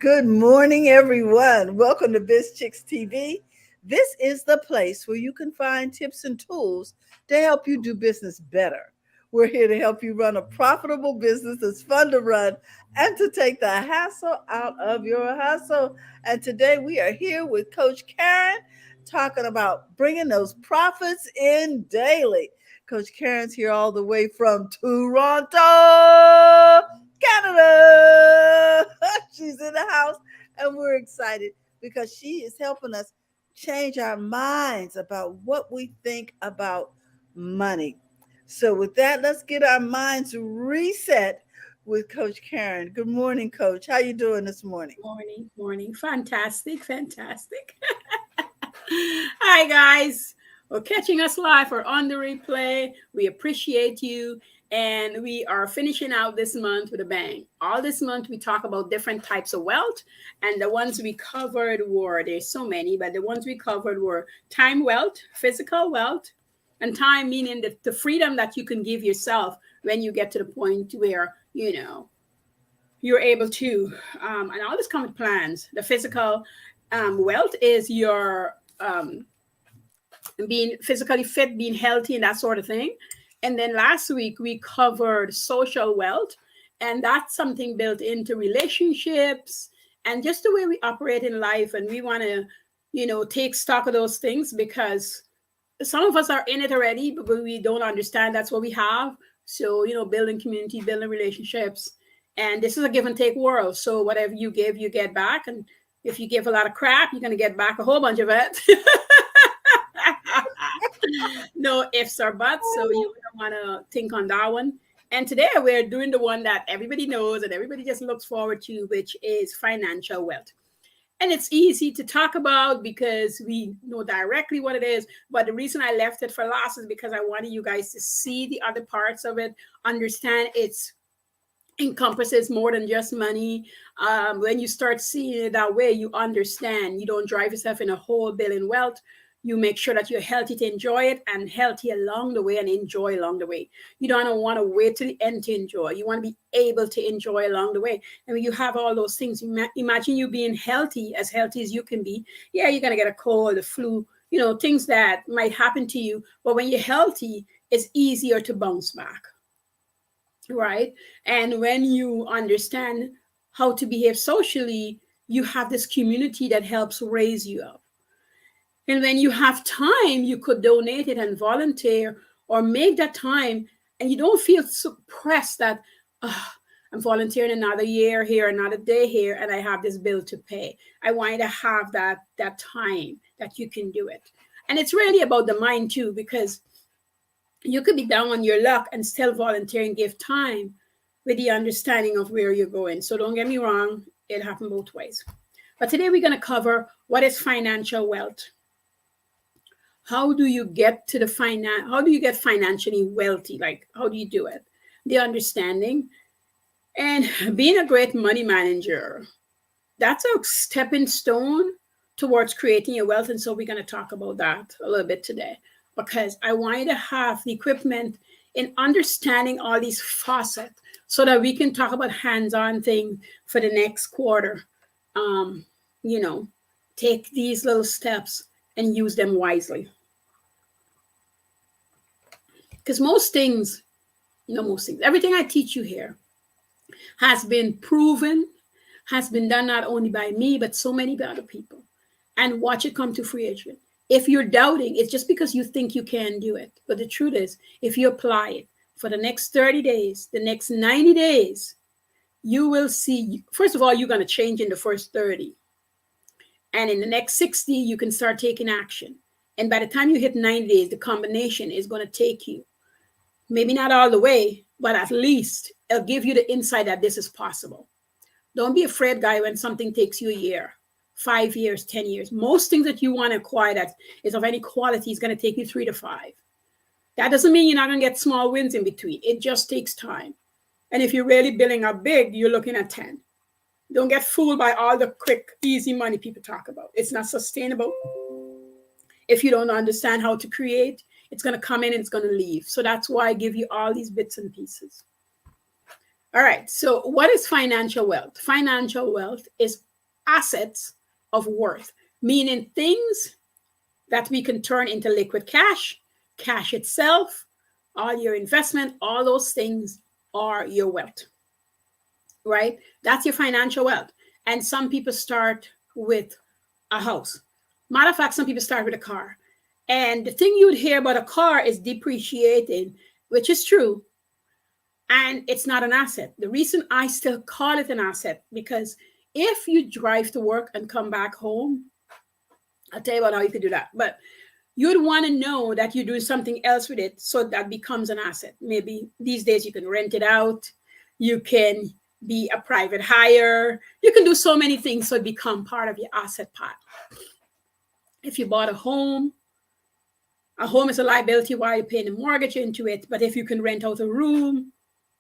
Good morning, everyone. Welcome to BizChicks TV. This is the place where you can find tips and tools to help you do business better. We're here to help you run a profitable business that's fun to run and to take the hassle out of your hustle. And today we are here with Coach Caren talking about bringing those profits in daily. Coach Karen's here all the way from Toronto, Canada. She's in the house, and we're excited because she is helping us change our minds about what we think about money. So, with that, let's get our minds reset with Coach Caren. Good morning, Coach. How you doing this morning? Morning. Fantastic. Hi, guys. We're catching us live or on the replay. We appreciate you. And we are finishing out this month with a bang. All this month, we talk about different types of wealth. And the ones we covered were, there's so many, but the ones we covered were time wealth, physical wealth, and time meaning the freedom that you can give yourself when you get to the point where, you're able to, and all this come with plans. The physical wealth is your being physically fit, being healthy, and that sort of thing. And then last week we covered social wealth, and that's something built into relationships and just the way we operate in life. And we want to, take stock of those things because some of us are in it already, but we don't understand that's what we have. So, building community, building relationships. And this is a give and take world. So whatever you give, you get back. And if you give a lot of crap, you're going to get back a whole bunch of it. No ifs or buts. So you don't want to think on that one. And today we're doing the one that everybody knows and everybody just looks forward to, which is financial wealth. And it's easy to talk about because we know directly what it is. But the reason I left it for last is because I wanted you guys to see the other parts of it, understand it's encompasses more than just money. When you start seeing it that way, you understand. You don't drive yourself in a hole building wealth. You make sure that you're healthy to enjoy it and healthy along the way and enjoy along the way. You don't want to wait till the end to enjoy. You want to be able to enjoy along the way. And when you have all those things, imagine you being healthy as you can be. Yeah, you're going to get a cold, a flu, things that might happen to you. But when you're healthy, it's easier to bounce back. Right? And when you understand how to behave socially, you have this community that helps raise you up. And when you have time, you could donate it and volunteer or make that time, and you don't feel suppressed that I'm volunteering another year here, another day here, and I have this bill to pay. I want you to have that time that you can do it. And it's really about the mind too, because you could be down on your luck and still volunteer and give time with the understanding of where you're going. So don't get me wrong, it happened both ways. But today we're going to cover what is financial wealth. How do you get to how do you get financially wealthy? Like, how do you do it? The understanding and being a great money manager. That's a stepping stone towards creating your wealth. And so we're going to talk about that a little bit today, because I want you to have the equipment in understanding all these facets so that we can talk about hands-on things for the next quarter. Take these little steps and use them wisely. Because everything I teach you here has been proven, has been done not only by me, but so many other people. And watch it come to fruition. If you're doubting, it's just because you think you can do it. But the truth is, if you apply it for the next 30 days, the next 90 days, you will see, first of all, you're going to change in the first 30. And in the next 60, you can start taking action. And by the time you hit 90 days, the combination is going to take you, maybe not all the way, but at least it'll give you the insight that this is possible. Don't be afraid, guy, when something takes you a year, 5 years, 10 years. Most things that you want to acquire that is of any quality is going to take you 3 to 5. That doesn't mean you're not going to get small wins in between. It just takes time. And if you're really building up big, you're looking at 10. Don't get fooled by all the quick, easy money people talk about. It's not sustainable. If you don't understand how to create, it's going to come in and it's going to leave. So that's why I give you all these bits and pieces. All right. So what is financial wealth? Financial wealth is assets of worth, meaning things that we can turn into liquid cash, cash itself, all your investment, all those things are your wealth, right? That's your financial wealth. And some people start with a house. Matter of fact, some people start with a car. And the thing you'd hear about a car is depreciating, which is true. And it's not an asset. The reason I still call it an asset, because if you drive to work and come back home, I'll tell you about how you could do that. But you'd want to know that you're doing something else with it so that becomes an asset. Maybe these days you can rent it out. You can be a private hire. You can do so many things so it become part of your asset pot. If you bought a home is a liability while you're paying a mortgage into it. But if you can rent out a room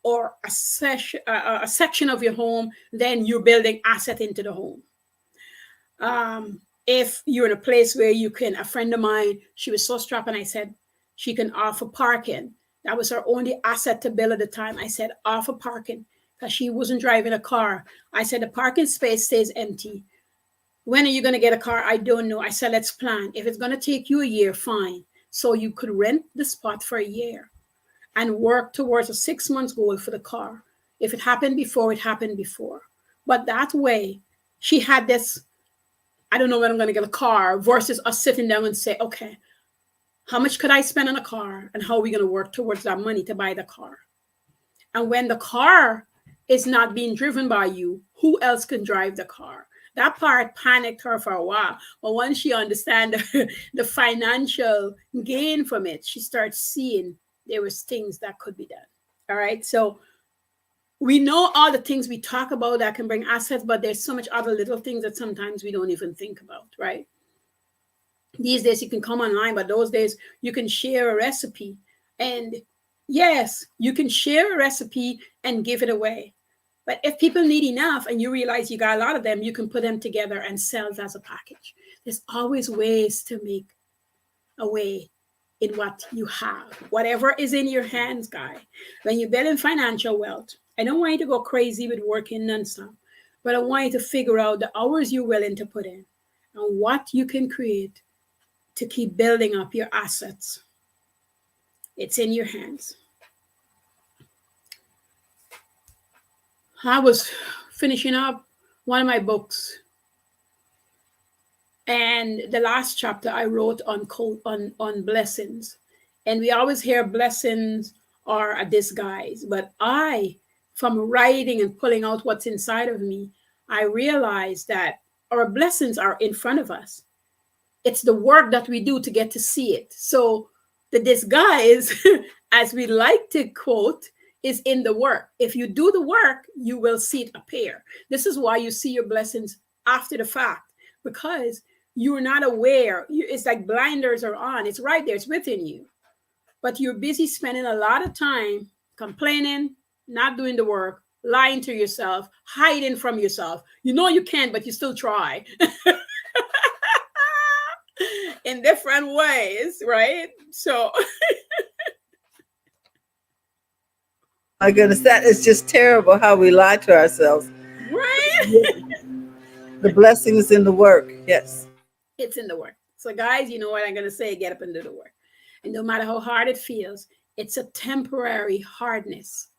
or a section of your home, then you're building asset into the home. If you're in a place where you can, a friend of mine, she was so strapped, and I said, she can offer parking. That was her only asset to build at the time. I said, offer parking, because she wasn't driving a car. I said, the parking space stays empty. When are you going to get a car? I don't know. I said, let's plan. If it's going to take you a year, fine. So you could rent the spot for a year and work towards a 6 months goal for the car. If it happened before, it happened before. But that way, she had this, I don't know when I'm going to get a car, versus us sitting down and say, okay, how much could I spend on a car, and how are we going to work towards that money to buy the car? And when the car is not being driven by you, who else can drive the car? That part panicked her for a while. But once she understands the financial gain from it, she starts seeing there was things that could be done. All right. So we know all the things we talk about that can bring assets, but there's so much other little things that sometimes we don't even think about, right? These days you can come online, but those days you can share a recipe. And yes, you can share a recipe and give it away. But if people need enough and you realize you got a lot of them, you can put them together and sell it as a package. There's always ways to make a way in what you have. Whatever is in your hands, guy. When you're building financial wealth, I don't want you to go crazy with working nonstop, but I want you to figure out the hours you're willing to put in and what you can create to keep building up your assets. It's in your hands. I was finishing up one of my books, and the last chapter I wrote on blessings. And we always hear blessings are a disguise, but from writing and pulling out what's inside of me, I realized that our blessings are in front of us. It's the work that we do to get to see it. So the disguise, as we like to quote, is in the work. If you do the work, you will see it appear. This is why you see your blessings after the fact, because you're not aware. It's like blinders are on. It's right there. It's within you. But you're busy spending a lot of time complaining, not doing the work, lying to yourself, hiding from yourself. You know you can't, but you still try. In different ways, right? So my goodness, that is just terrible how we lie to ourselves. Right? The blessing is in the work. Yes. It's in the work. So guys, you know what I'm going to say, get up and do the work. And no matter how hard it feels, it's a temporary hardness.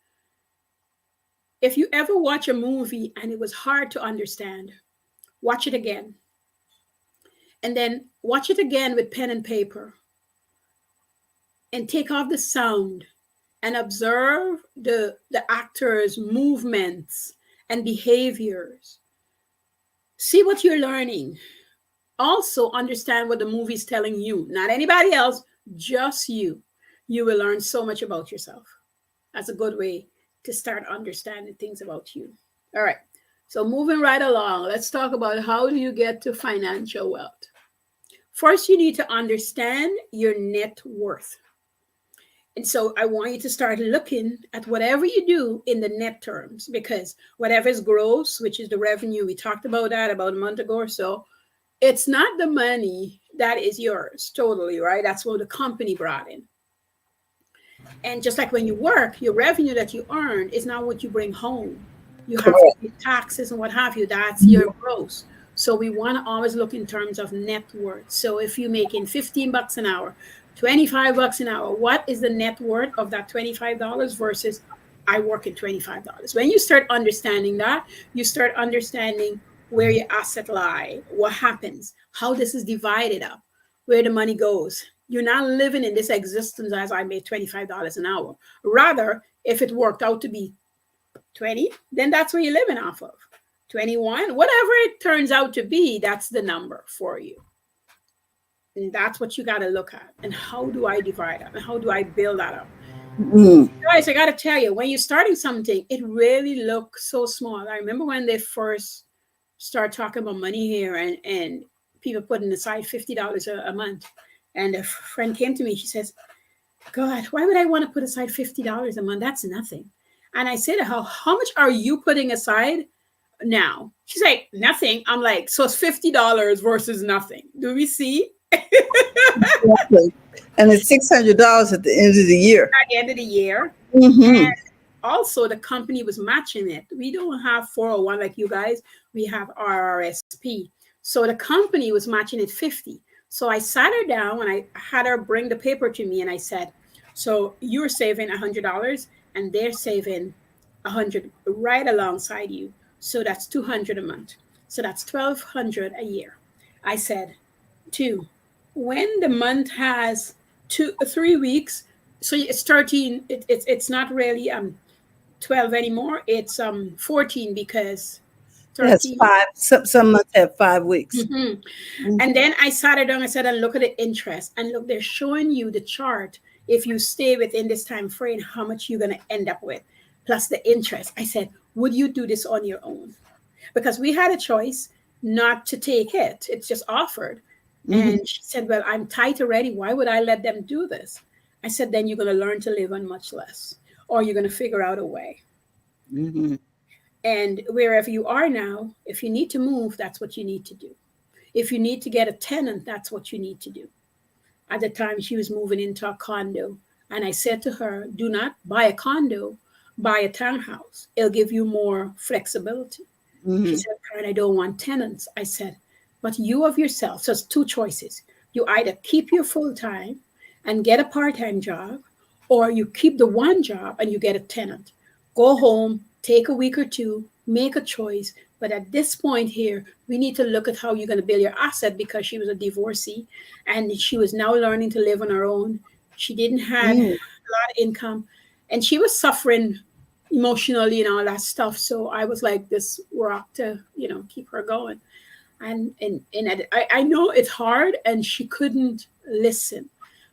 If you ever watch a movie and it was hard to understand, watch it again. And then watch it again with pen and paper. And take off the sound and observe the actors' movements and behaviors. See what you're learning. Also understand what the movie is telling you. Not anybody else, just you. You will learn so much about yourself. That's a good way to start understanding things about you. All right. So moving right along, let's talk about how do you get to financial wealth. First, you need to understand your net worth. And so I want you to start looking at whatever you do in the net terms, because whatever is gross, which is the revenue, we talked about that about a month ago or so, it's not the money that is yours totally, right? That's what the company brought in. And just like when you work, your revenue that you earn is not what you bring home. You have to pay taxes and what have you. That's your gross. So we want to always look in terms of net worth. So if you're making 15 bucks an hour, 25 bucks an hour, what is the net worth of that $25 versus I work at $25? When you start understanding that, you start understanding where your asset lie, what happens, how this is divided up, where the money goes. You're not living in this existence as I made $25 an hour. Rather, if it worked out to be 20, then that's where you're living off of. 21, whatever it turns out to be, that's the number for you. And that's what you got to look at. And how do I divide up? And how do I build that up? Mm. Guys, I got to tell you, when you're starting something, it really looks so small. I remember when they first start talking about money here and people putting aside $50 a month. And a friend came to me, she says, God, why would I want to put aside $50 a month? That's nothing. And I said to her, how much are you putting aside now? She's like, nothing. I'm like, so it's $50 versus nothing. Do we see? Exactly. And it's $600 at the end of the year. At the end of the year. Mm-hmm. And also the company was matching it. We don't have 401 like you guys. We have RRSP. So the company was matching it 50. So I sat her down and I had her bring the paper to me and I said, so you're saving $100 and they're saving 100 right alongside you. So that's 200 a month. So that's 1,200 a year. I said, two, when the month has 3 weeks, so it's 13, it's not really 12 anymore. It's 14 because That's 13. five. Some months have 5 weeks. Mhm. Mhm. And then I sat it down, I said, and look at the interest. And look, they're showing you the chart. If you stay within this time frame, how much you're going to end up with, plus the interest. I said, would you do this on your own? Because we had a choice not to take it. It's just offered. Mhm. And she said, well, I'm tight already. Why would I let them do this? I said, then you're going to learn to live on much less, or you're going to figure out a way. Mhm. And wherever you are now, if you need to move, that's what you need to do. If you need to get a tenant, that's what you need to do. At the time, she was moving into a condo. And I said to her, do not buy a condo, buy a townhouse. It'll give you more flexibility. She Mhm. said, Karen, I don't want tenants. I said, but you of yourself. So it's two choices. You either keep your full time and get a part time job, or you keep the one job and you get a tenant. Go home, take a week or two, make a choice. But at this point here, we need to look at how you're going to build your asset because she was a divorcee and she was now learning to live on her own. She didn't have a Mhm. lot of income and she was suffering emotionally and all that stuff. So I was like this rock to, keep her going. And I know it's hard and she couldn't listen.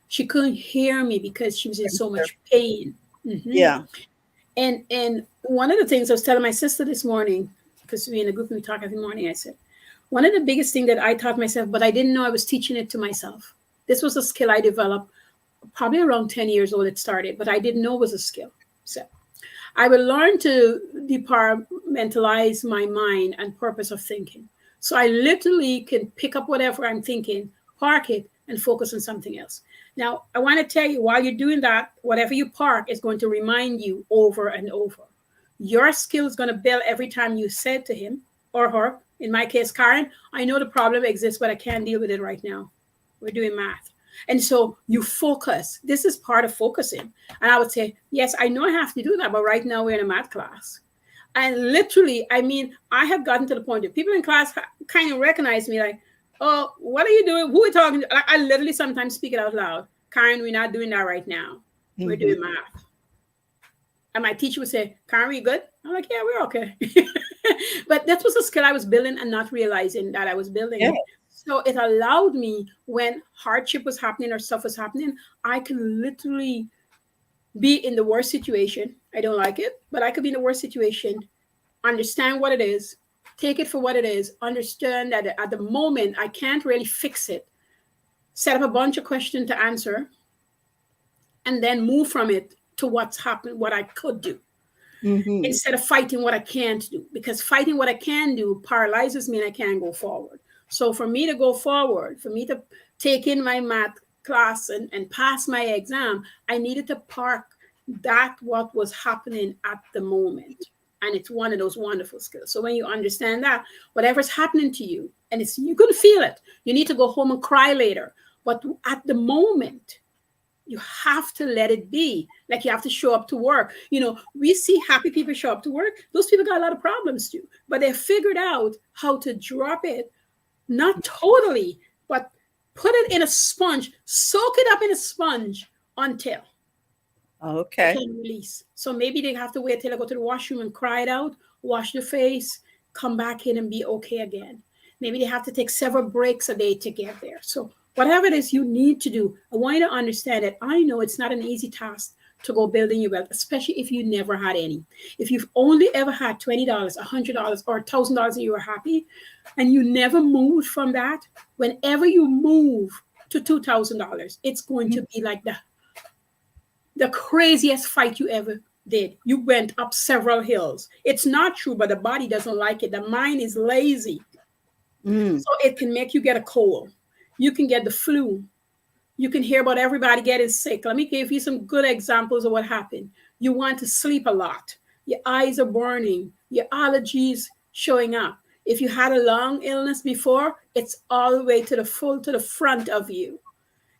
She couldn't hear me because she was in so much pain. Mhm. Yeah. And one of the things I was telling my sister this morning, because we in a group and we talk every morning, I said, one of the biggest things that I taught myself, but I didn't know I was teaching it to myself. This was a skill I developed probably around 10 years old it started, but I didn't know it was a skill. So I would learn to departmentalize my mind and purpose of thinking. So I literally can pick up whatever I'm thinking, park it, and focus on something else. Now, I want to tell you, while you're doing that, whatever you park is going to remind you over and over. Your skill is going to build every time you said to him or her, in my case, Karen, I know the problem exists, but I can't deal with it right now. We're doing math. And so you focus. This is part of focusing. And I would say, yes, I know I have to do that, but right now we're in a math class. And literally, I mean, I have gotten to the point that people in class kind of recognize me like, oh, what are you doing? Who are you talking to? I literally sometimes speak it out loud. Karen, we're not doing that right now. We're Mhm. doing math. And my teacher would say, Karen, are you good? I'm like, yeah, we're okay. But that was a skill I was building and not realizing that I was building Yeah. it. So it allowed me when hardship was happening or stuff was happening, I could literally be in the worst situation. I don't like it, but I could be in the worst situation, understand what it is, take it for what it is, understand that at the moment I can't really fix it, set up a bunch of questions to answer, and then move from it to what's happened, what I could do, Mhm. instead of fighting what I can't do, because fighting what I can do paralyzes me and I can't go forward. So for me to go forward, for me to take in my math class and pass my exam, I needed to park that what was happening at the moment. And it's one of those wonderful skills. So when you understand that, whatever's happening to you, and it's you're gonna feel it. You need to go home and cry later. But at the moment, you have to let it be. Like you have to show up to work. We see happy people show up to work. Those people got a lot of problems too. But they figured out how to drop it, not totally, but put it in a sponge, soak it up in a sponge until Okay. they can release. So maybe they have to wait till I go to the washroom and cry it out, wash their face, come back in and be okay again. Maybe they have to take several breaks a day to get there. So whatever it is you need to do, I want you to understand that I know it's not an easy task to go building your wealth, especially if you never had any. If you've only ever had $20, $100, or $1,000 and you were happy, and you never moved from that, whenever you move to $2,000, it's going to be like the craziest fight you ever did. You went up several hills. It's not true, but the body doesn't like it. The mind is lazy. So it can make you get a cold. You can get the flu. You can hear about everybody getting sick. Let me give you some good examples of what happened. You want to sleep a lot. Your eyes are burning. Your allergies showing up. If you had a long illness before, it's all the way to the front of you.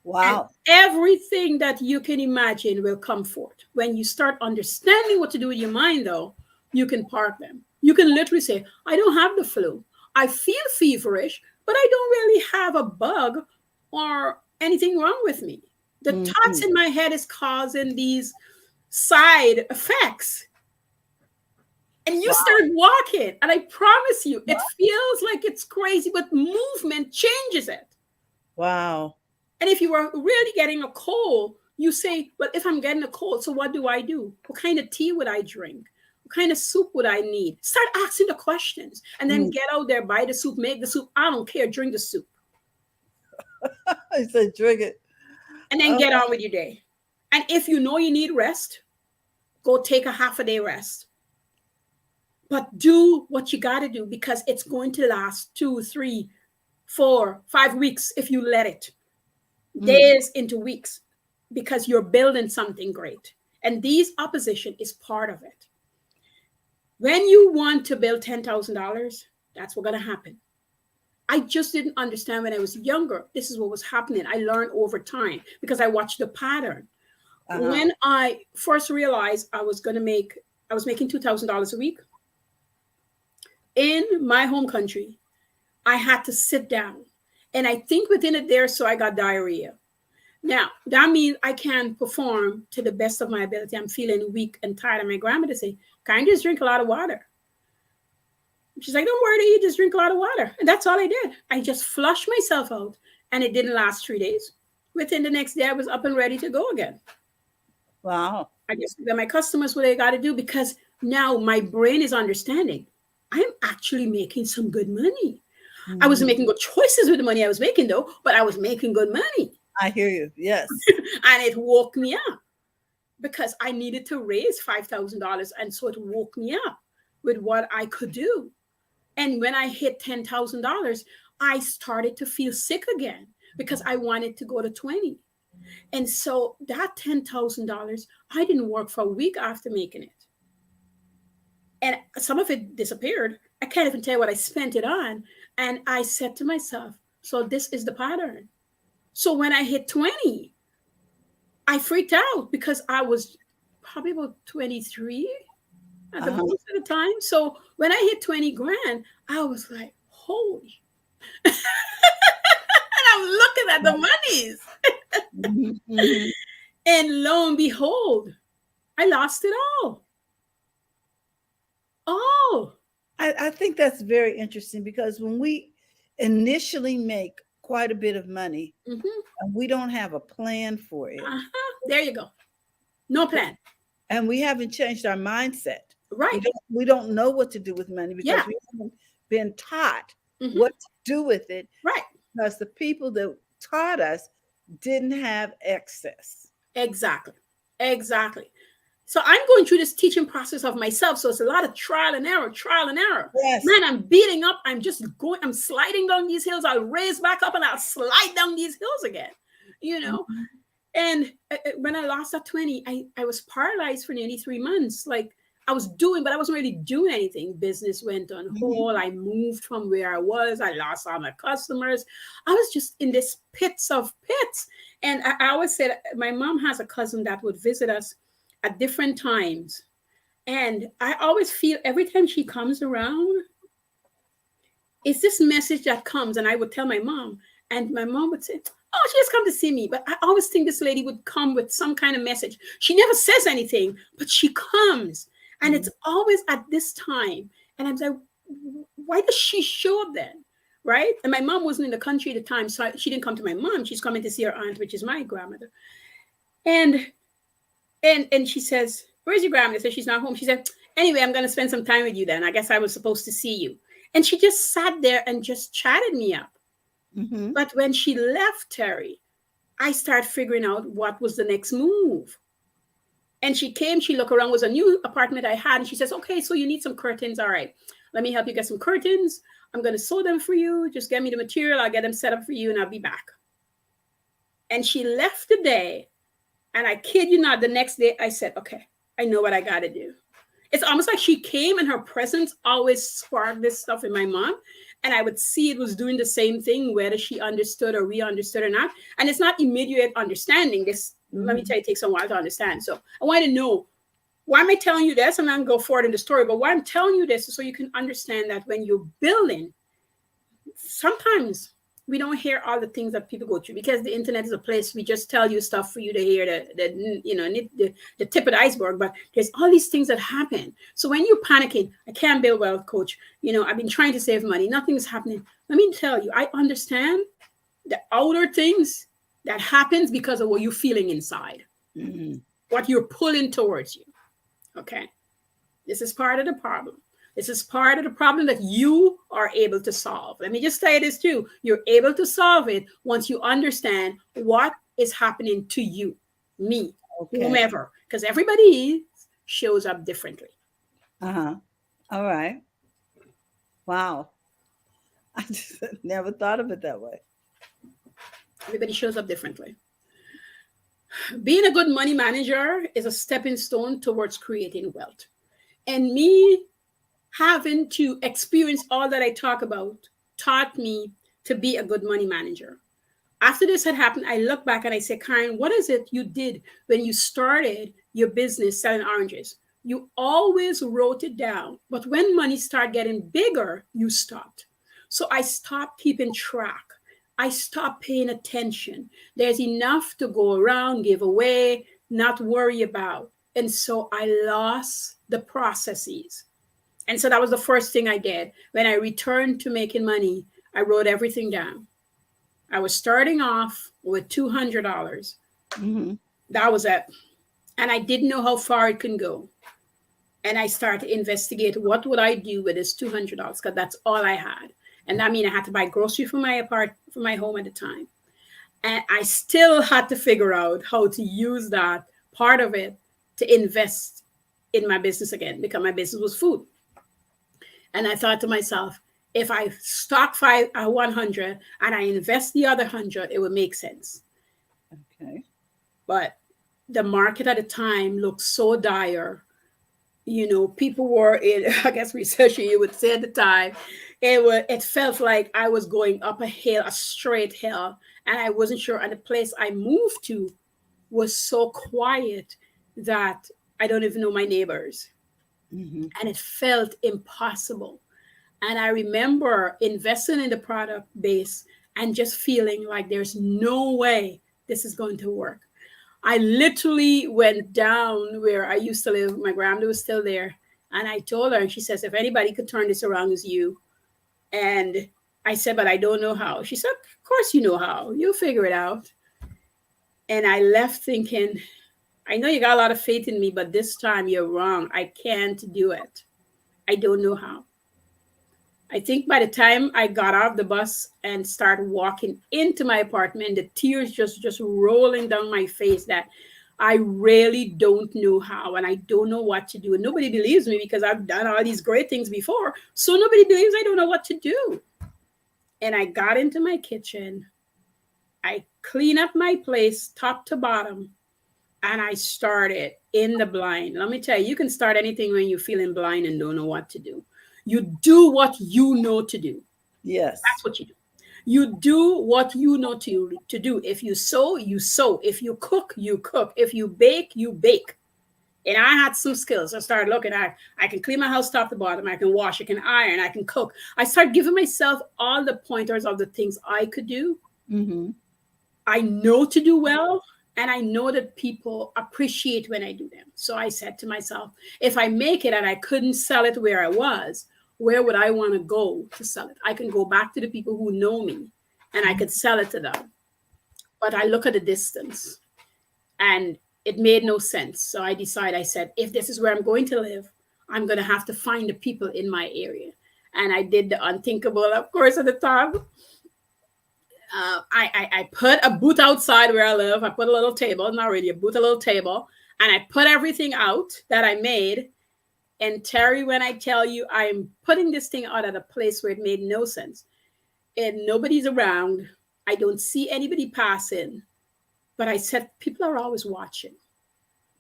Wow. And everything that you can imagine will come forth. When you start understanding what to do with your mind, though, you can park them. You can literally say, I don't have the flu. I feel feverish, but I don't really have a bug or anything wrong with me. The thoughts in my head is causing these side effects. And you start walking, and I promise you, it feels like it's crazy, but movement changes it. Wow. And if you are really getting a cold, you say, well, if I'm getting a cold, so what do I do? What kind of tea would I drink? What kind of soup would I need? Start asking the questions and then get out there, buy the soup, make the soup. I don't care. Drink the soup. I said, drink it. And then get on with your day. And if you know you need rest, go take a half a day rest. But do what you got to do, because it's going to last 2, 3, 4, 5 weeks if you let it. Days into weeks, because you're building something great. And these opposition is part of it. When you want to build $10,000, that's what's going to happen. I just didn't understand when I was younger. This is what was happening. I learned over time because I watched the pattern. When I first realized I was making $2,000 a week in my home country, I had to sit down. And I think within a day or so, I got diarrhea. Now, that means I can't perform to the best of my ability. I'm feeling weak and tired. And my grandmother say, "Can you just drink a lot of water?" She's like, "Don't worry, you just drink a lot of water." And that's all I did. I just flushed myself out. And it didn't last 3 days. Within the next day, I was up and ready to go again. Wow. I just tell my customers what they got to do, because now my brain is understanding. I'm actually making some good money. I wasn't making good choices with the money I was making, though, but I was making good money. I hear you. Yes. And it woke me up because I needed to raise $5,000. And so it woke me up with what I could do. And when I hit $10,000, I started to feel sick again because I wanted to go to 20. And so that $10,000, I didn't work for a week after making it. And some of it disappeared. I can't even tell you what I spent it on. And I said to myself, so this is the pattern. So when I hit 20, I freaked out because I was probably about 23 at the most at the time. So when I hit 20 grand, I was like, holy. And I'm looking at the monies. And lo and behold, I lost it all. Oh. I think that's very interesting, because when we initially make quite a bit of money and we don't have a plan for it. There you go. No plan. And we haven't changed our mindset. Right. We don't know what to do with money because we haven't been taught what to do with it. Right. Because the people that taught us didn't have excess. Exactly. So I'm going through this teaching process of myself. So it's a lot of trial and error. Yes. Man, I'm beating up. I'm sliding down these hills. I'll raise back up and I'll slide down these hills again, And when I lost that 20, I was paralyzed for nearly 3 months. Like I was doing, but I wasn't really doing anything. Business went on hold. I moved from where I was. I lost all my customers. I was just in this pits of pits. And I always said, my mom has a cousin that would visit us at different times. And I always feel every time she comes around, it's this message that comes. And I would tell my mom, and my mom would say, oh, she just come to see me. But I always think this lady would come with some kind of message. She never says anything, but she comes. And it's always at this time. And I'm like, why does she show up then? Right? And my mom wasn't in the country at the time, so she didn't come to my mom. She's coming to see her aunt, which is my grandmother. And she says, where's your grandmother? So she's not home. She said, anyway, I'm going to spend some time with you then. I guess I was supposed to see you. And she just sat there and just chatted me up. Mm-hmm. But when she left, Terry, I started figuring out what was the next move. And she came, she looked around, was a new apartment I had. And she says, okay, so you need some curtains. All right, let me help you get some curtains. I'm going to sew them for you. Just get me the material. I'll get them set up for you and I'll be back. And she left the day. And I kid you not, the next day I said, okay, I know what I got to do. It's almost like she came and her presence always sparked this stuff in my mom. And I would see it was doing the same thing, whether she understood or we understood or not. And it's not immediate understanding. This, let me tell you, it takes a while to understand. So I want to know, why am I telling you this? And I'm going to go forward in the story. But why I'm telling you this is so you can understand that when you're building, sometimes we don't hear all the things that people go through, because the internet is a place we just tell you stuff for you to hear the tip of the iceberg. But there's all these things that happen. So when you're panicking, I can't build wealth, coach. I've been trying to save money. Nothing's happening. Let me tell you, I understand the outer things that happens because of what you're feeling inside, what you're pulling towards you. Okay. This is part of the problem. This is part of the problem that you are able to solve. Let me just say this too. You're able to solve it once you understand what is happening to you, me, whomever, because everybody shows up differently. All right. Wow. I just never thought of it that way. Everybody shows up differently. Being a good money manager is a stepping stone towards creating wealth. And me having to experience all that I talk about taught me to be a good money manager. After this had happened, I look back and I say, Caren, what is it you did when you started your business selling oranges? You always wrote it down, but when money started getting bigger, you stopped. So I stopped keeping track. I stopped paying attention. There's enough to go around, give away, not worry about. And so I lost the processes. And so that was the first thing I did. When I returned to making money, I wrote everything down. I was starting off with $200. That was it. And I didn't know how far it can go. And I started to investigate what would I do with this $200, because that's all I had. And that means I had to buy groceries for my home at the time. And I still had to figure out how to use that part of it to invest in my business again, because my business was food. And I thought to myself, if I stock 100 and I invest the other 100, it would make sense. Okay. But the market at the time looked so dire. People were in, I guess, recession, you would say at the time. It felt like I was going up a hill, a straight hill, and I wasn't sure. And the place I moved to was so quiet that I don't even know my neighbors. And it felt impossible. And I remember investing in the product base and just feeling like there's no way this is going to work. I literally went down where I used to live. My grandmother was still there. And I told her, and she says, if anybody could turn this around, it's you. And I said, but I don't know how. She said, of course you know how. You'll figure it out. And I left thinking, I know you got a lot of faith in me, but this time you're wrong. I can't do it. I don't know how. I think by the time I got off the bus and started walking into my apartment, the tears just rolling down my face, that I really don't know how, and I don't know what to do. And nobody believes me because I've done all these great things before. So nobody believes I don't know what to do. And I got into my kitchen. I cleaned up my place top to bottom. And I started in the blind. Let me tell you, you can start anything when you're feeling blind and don't know what to do. You do what you know to do. Yes. That's what you do. You do what you know to do. If you sew, you sew. If you cook, you cook. If you bake, you bake. And I had some skills. I started looking at, I can clean my house top to bottom. I can wash, I can iron, I can cook. I started giving myself all the pointers of the things I could do. Mm-hmm. I know to do well. And I know that people appreciate when I do them. So I said to myself, if I make it and I couldn't sell it where I was, where would I want to go to sell it? I can go back to the people who know me and I could sell it to them. But I look at the distance and it made no sense. So I decided, I said, if this is where I'm going to live, I'm going to have to find the people in my area. And I did the unthinkable, of course, at the time. I put a booth outside where I live. I put a little table, not really a booth, a little table. And I put everything out that I made. And Terry, when I tell you I'm putting this thing out at a place where it made no sense and nobody's around, I don't see anybody passing. But I said, people are always watching.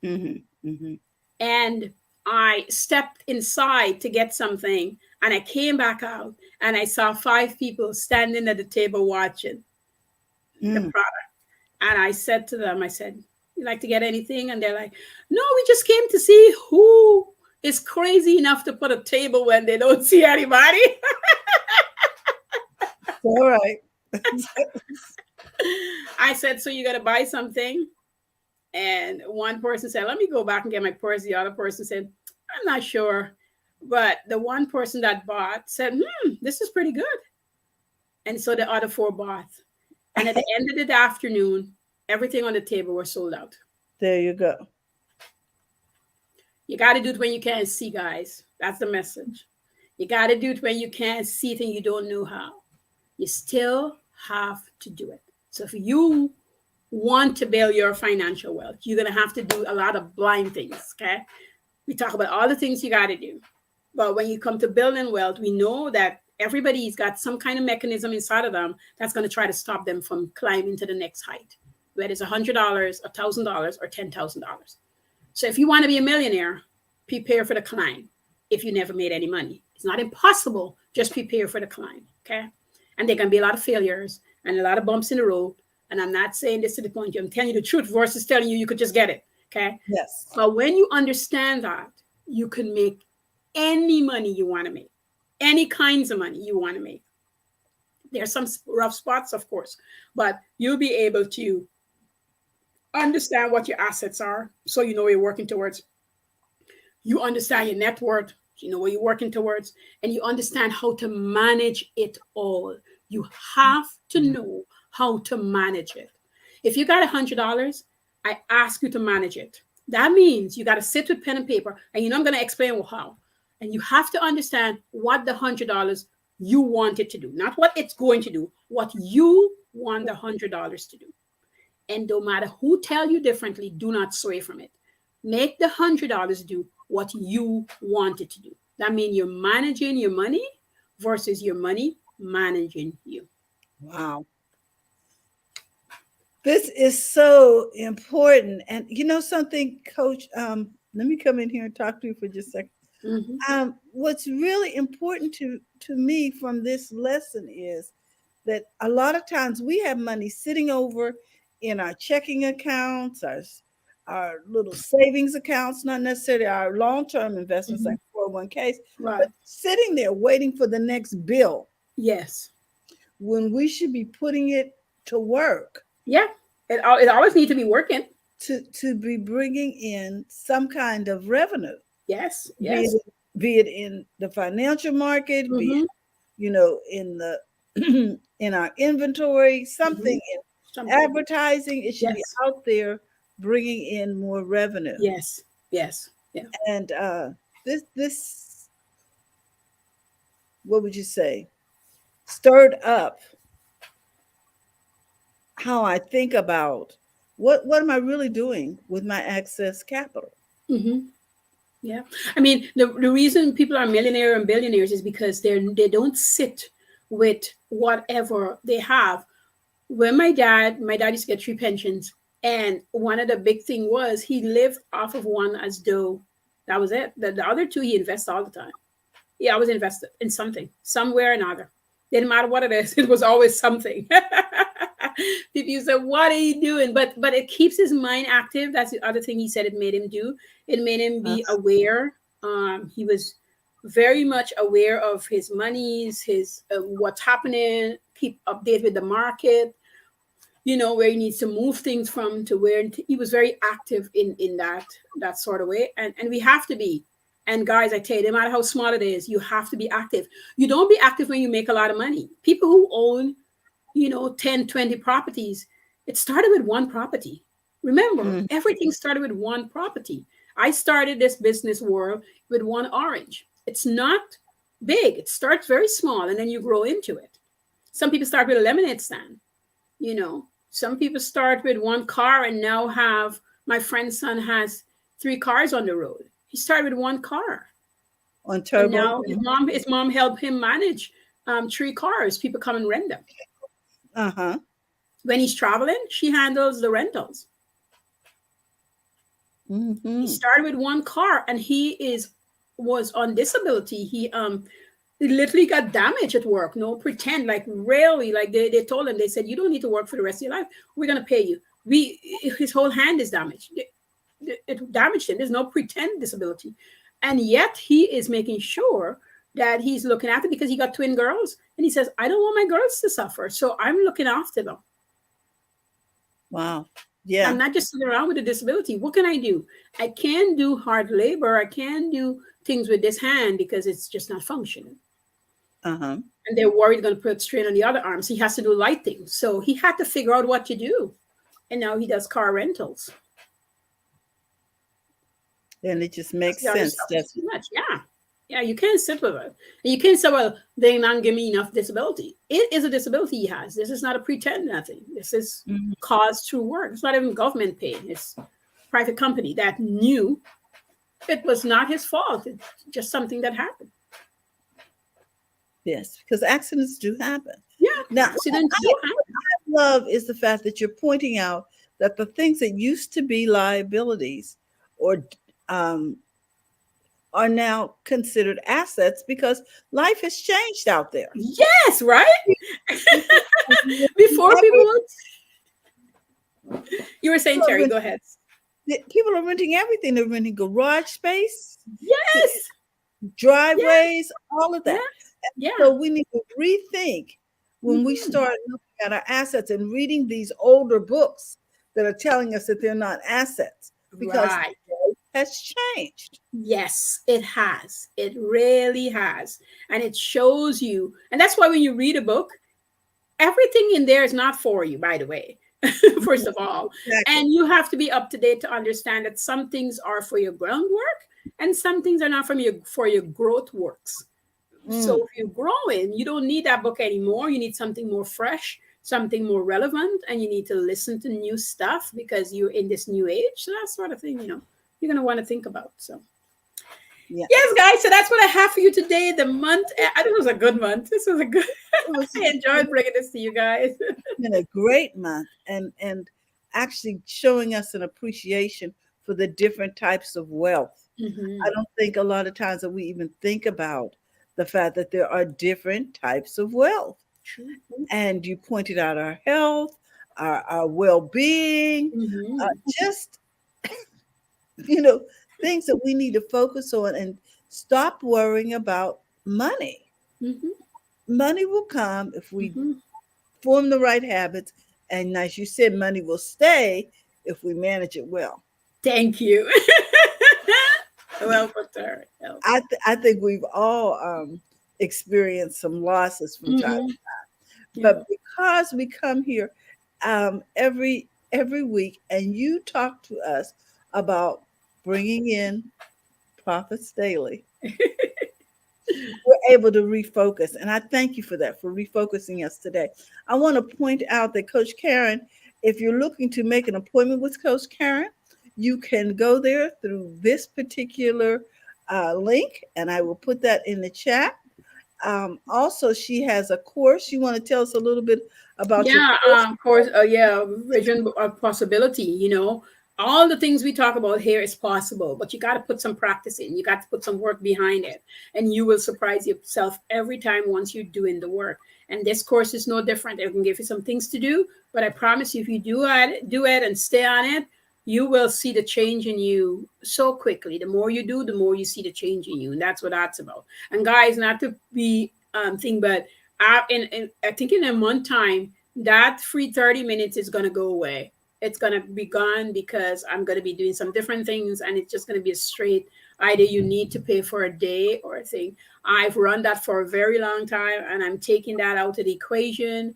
Mm-hmm. Mm-hmm. And I stepped inside to get something and I came back out and I saw 5 people standing at the table watching the product. And I said to them, I said, you like to get anything? And they're like, no, we just came to see who is crazy enough to put a table when they don't see anybody. All right. I said, so you got to buy something? And one person said, let me go back and get my purse. The other person said, I'm not sure. But the one person that bought said, this is pretty good. And so the other 4 bought. And at the end of the afternoon, everything on the table was sold out. There you go. You got to do it when you can't see, guys. That's the message. You got to do it when you can't see it and you don't know how. You still have to do it. So if you want to build your financial wealth, you're going to have to do a lot of blind things, okay? We talk about all the things you got to do. But when you come to building wealth, we know that everybody's got some kind of mechanism inside of them that's going to try to stop them from climbing to the next height, whether it's $100, $1,000, or $10,000. So if you want to be a millionaire, prepare for the climb if you never made any money. It's not impossible. Just prepare for the climb, okay? And there can be a lot of failures and a lot of bumps in the road. And I'm not saying this to the point, I'm telling you the truth versus telling you could just get it, okay? Yes. But when you understand that, you can make any money you want to make, any kinds of money you want to make. There's some rough spots, of course, but you'll be able to understand what your assets are so you know what you're working towards. You understand your net worth, you know what you're working towards, and you understand how to manage it all. You have to know how to manage it. If you got $100, I ask you to manage it. That means you got to sit with pen and paper, and I'm going to explain how. And you have to understand what the $100 you want it to do, not what it's going to do, what you want the $100 to do. And no matter who tell you differently, do not sway from it. Make the $100 do what you want it to do. That means you're managing your money versus your money managing you. Wow. This is so important. And you know something, Coach, let me come in here and talk to you for just a second. Mm-hmm. What's really important to me from this lesson is that a lot of times we have money sitting over in our checking accounts, our little savings accounts, not necessarily our long-term investments like 401ks, Right. but sitting there waiting for the next bill. Yes. When we should be putting it to work. Yeah. It always needs to be working. To be bringing in some kind of revenue. Yes. Yes. Be it in the financial market, be it, in the in our inventory, something in advertising. It should be out there bringing in more revenue. Yes. Yes. Yeah. And this, what would you say, stirred up how I think about what am I really doing with my excess capital. Mm-hmm. Yeah. I mean, the reason people are millionaires and billionaires is because they don't sit with whatever they have. When my dad used to get 3 pensions, And one of the big thing was he lived off of one as though that was it. The other two he invests all the time. He always invested in something, somewhere or another. Didn't matter what it is, it was always something. People say, "What are you doing?" But it keeps his mind active. That's the other thing he said it made him do. It made him be aware. He was very much aware of his monies, his what's happening, keep updated with the market, where he needs to move things from to where he was very active in that sort of way. And we have to be. And guys, I tell you, no matter how small it is, you have to be active. You don't be active when you make a lot of money. People who own 10, 20 properties, it started with one property. Remember, everything started with one property. I started this business world with one orange. It's not big. It starts very small and then you grow into it. Some people start with a lemonade stand. Some people start with one car and now my friend's son has 3 cars on the road. He started with one car. On turbo. And now his mom helped him manage 3 cars. People come and rent them. Uh-huh. When he's traveling, she handles the rentals. Mm-hmm. He started with one car and was on disability. He literally got damaged at work. No pretend, like really, like they told him, they said, you don't need to work for the rest of your life. We're gonna pay you. His whole hand is damaged. It damaged him. There's no pretend disability. And yet he is making sure that he's looking after, because he got twin girls. And he says, I don't want my girls to suffer. So I'm looking after them. Wow. Yeah. I'm not just sitting around with a disability. What can I do? I can do hard labor. I can do things with this hand because it's just not functioning. Uh-huh. And they're worried going to put strain on the other arms. He has to do light things. So he had to figure out what to do. And now he does car rentals. And it just makes sense. That's too much. Yeah, you can't sit with it. And you can't say, well, they not give me enough disability. It is a disability he has. This is not a pretend nothing. This is caused through work. It's not even government paid. It's a private company that knew it was not his fault. It's just something that happened. Yes, because accidents do happen. Yeah, now, accidents do happen. What I love is the fact that you're pointing out that the things that used to be liabilities or are now considered assets because life has changed out there. Yes, right? Before people would... You were saying, Terry, go ahead. People are renting everything. They're renting garage space. Yes. Driveways, all of that. Yeah. So we need to rethink when we start looking at our assets and reading these older books that are telling us that they're not assets, because life has changed. Yes, it has. It really has. And it shows you. And that's why when you read a book, everything in there is not for you, by the way, first of all. Exactly. And you have to be up to date to understand that some things are for your groundwork and some things are not for your growth works. So if you're growing, you don't need that book anymore. You need something more fresh, something more relevant, and you need to listen to new stuff because you're in this new age. So that sort of thing, you're going to want to think about. So yes, guys. So that's what I have for you today. The month, I think it was a good month. This was a good, I enjoyed bringing this to you guys. It's been a great month and actually showing us an appreciation for the different types of wealth. I don't think a lot of times that we even think about the fact that there are different types of wealth. True. And you pointed out our health, our well-being, just, things that we need to focus on and stop worrying about money. Money will come if we form the right habits. And as you said, money will stay if we manage it well. Thank you. Well put there. I think we've all experienced some losses from time to time, but because we come here every week and you talk to us about bringing in profits daily, we're able to refocus, and I thank you for that, for refocusing us today. I want to point out that Coach Caren, if you're looking to make an appointment with Coach Caren, you can go there through this particular link, and I will put that in the chat. Also, she has a course. You want to tell us a little bit about your Yeah, course? of course. Yeah, vision of possibility. All the things we talk about here is possible, but you got to put some practice in. You got to put some work behind it, and you will surprise yourself every time once you're doing the work. And this course is no different. It can give you some things to do, but I promise you, if you do it, and stay on it, you will see the change in you so quickly. The more you do, the more you see the change in you, and that's what that's about. And guys, not to be thing, but I think in a month time that free 30 minutes is going to go away. It's going to be gone because I'm going to be doing some different things, and it's just going to be a straight either you need to pay for a day or a thing. I've run that for a very long time, and I'm taking that out of the equation.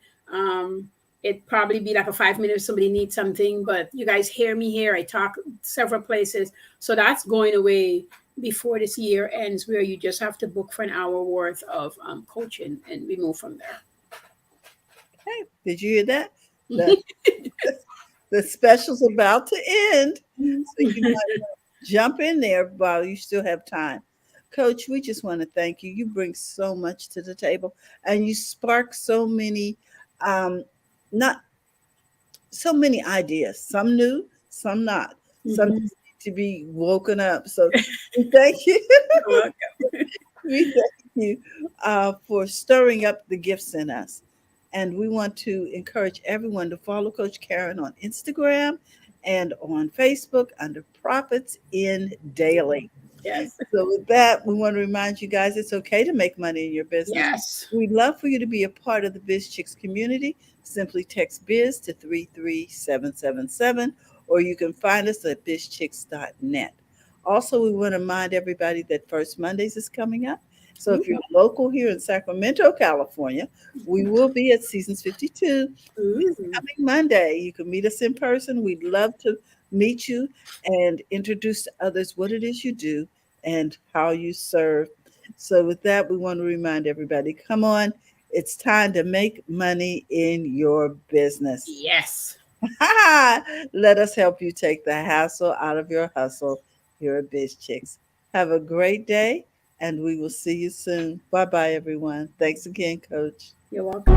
It probably be like a 5 minute if somebody needs something, but you guys hear me here. I talk several places. So that's going away before this year ends, where you just have to book for an hour worth of coaching, and we move from there. Hey, did you hear that? The, the special's about to end. So you might jump in there while you still have time. Coach, we just want to thank you. You bring so much to the table and you spark so many not so many ideas. Some new, some not. Some Mhm. just need to be woken up. So we thank you. You're welcome. We thank you for stirring up the gifts in us. And we want to encourage everyone to follow Coach Caren on Instagram and on Facebook under Profits in Daily. Yes. So, with that, we want to remind you guys it's okay to make money in your business. Yes. We'd love for you to be a part of the BizChicks community. Simply text biz to 33777, or you can find us at bizchicks.net. Also, we want to remind everybody that First Mondays is coming up. So if you're local here in Sacramento, California, we will be at Seasons 52 this Ooh. coming Monday. You can meet us in person. We'd love to meet you and introduce to others what it is you do and how you serve. So with that, we want to remind everybody, come on, it's time to make money in your business. Yes. Let us help you take the hassle out of your hustle here at Biz Chicks. Have a great day, and we will see you soon. Bye bye, everyone. Thanks again, Coach. You're welcome.